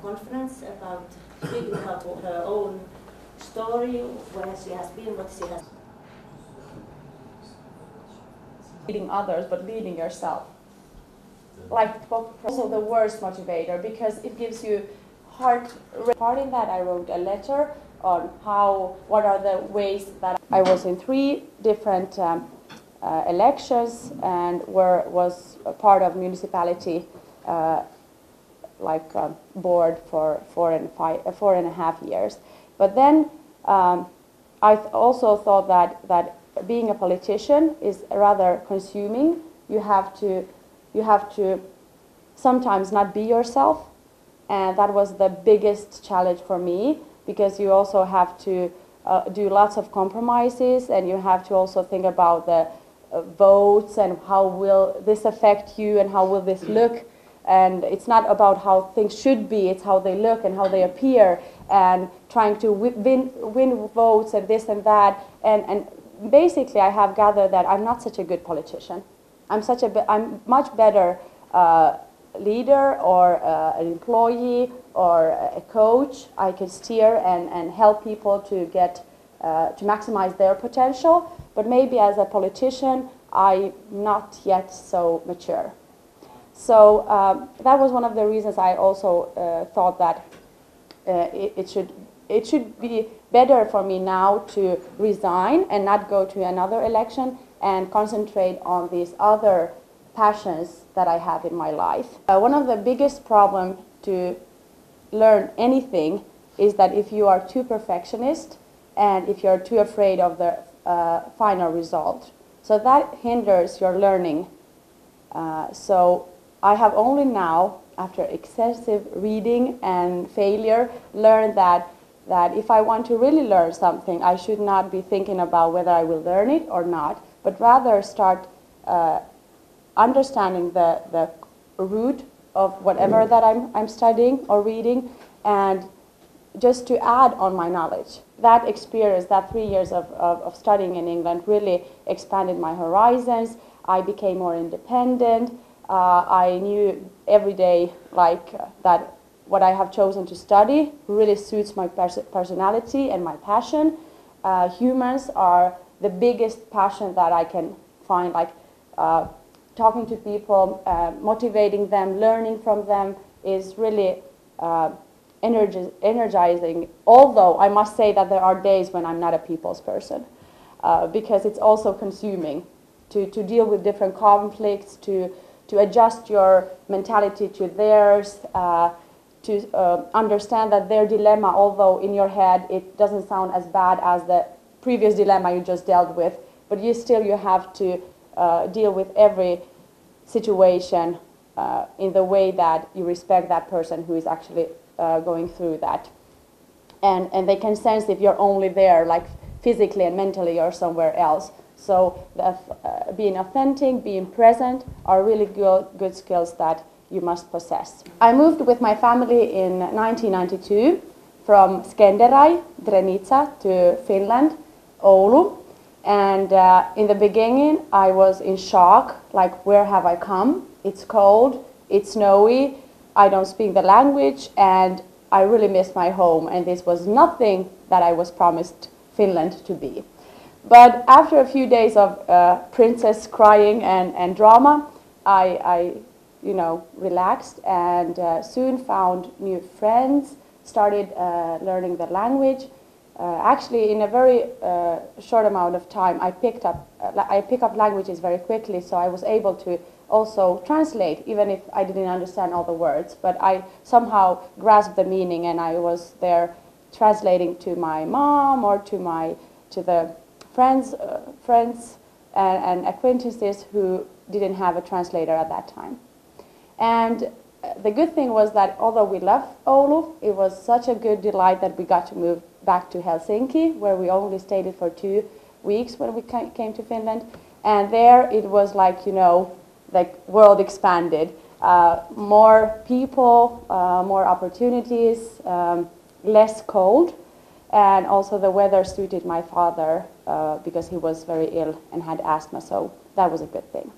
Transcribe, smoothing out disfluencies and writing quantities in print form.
conference about speaking about her own story, where she has been, what she has. Leading others, but leading yourself. Like also the worst motivator, because it gives you heart. Part in that, I wrote a letter on what are the ways that I was in 3 different elections and was a part of municipality board for 4.5 years. But then I also thought that being a politician is rather consuming. You have to sometimes not be yourself, and that was the biggest challenge for me, because you also have to do lots of compromises, and you have to also think about the votes and how will this affect you and how will this look. And it's not about how things should be, it's how they look and how they appear, and trying to win votes and this and that. And basically I have gathered that I'm not such a good politician. I'm much better leader or an employee or a coach. I can steer and help people to get to maximize their potential, but maybe as a politician I'm not yet so mature. So that was one of the reasons I also thought that it should be better for me now to resign and not go to another election and concentrate on these other passions that I have in my life. One of the biggest problems to learn anything is that if you are too perfectionist and if you're too afraid of the final result. So that hinders your learning. So I have only now, after excessive reading and failure, learned that if I want to really learn something, I should not be thinking about whether I will learn it or not, but rather start understanding the root of whatever that I'm studying or reading, and just to add on my knowledge. That experience, that 3 years of studying in England really expanded my horizons. I became more independent. I knew every day that what I have chosen to study really suits my personality and my passion. Humans are the biggest passion that I can find, talking to people, motivating them, learning from them is really energizing. Although I must say that there are days when I'm not a people's person, because it's also consuming to deal with different conflicts, to adjust your mentality to theirs, to understand that their dilemma, although in your head it doesn't sound as bad as the previous dilemma you just dealt with, but you have to deal with every situation in the way that you respect that person who is actually going through that. And they can sense if you're only there, physically and mentally, or somewhere else. So being authentic, being present are really good skills that you must possess. I moved with my family in 1992 from Skenderajn, to Finland, Oulu. And in the beginning I was in shock, where have I come? It's cold, it's snowy, I don't speak the language, and I really miss my home, and this was nothing that I was promised Finland to be. But after a few days of princess crying and drama, I relaxed and soon found new friends, started learning the language. Actually, in a very short amount of time, I pick up languages very quickly, so I was able to also translate, even if I didn't understand all the words. But I somehow grasped the meaning, and I was there translating to my mom or to the friends and acquaintances who didn't have a translator at that time. And the good thing was that although we left Oulu, it was such a good delight that we got to move back to Helsinki, where we only stayed for 2 weeks when we came to Finland. And there it was the world expanded. More people, more opportunities, less cold. And also the weather suited my father because he was very ill and had asthma, so that was a good thing.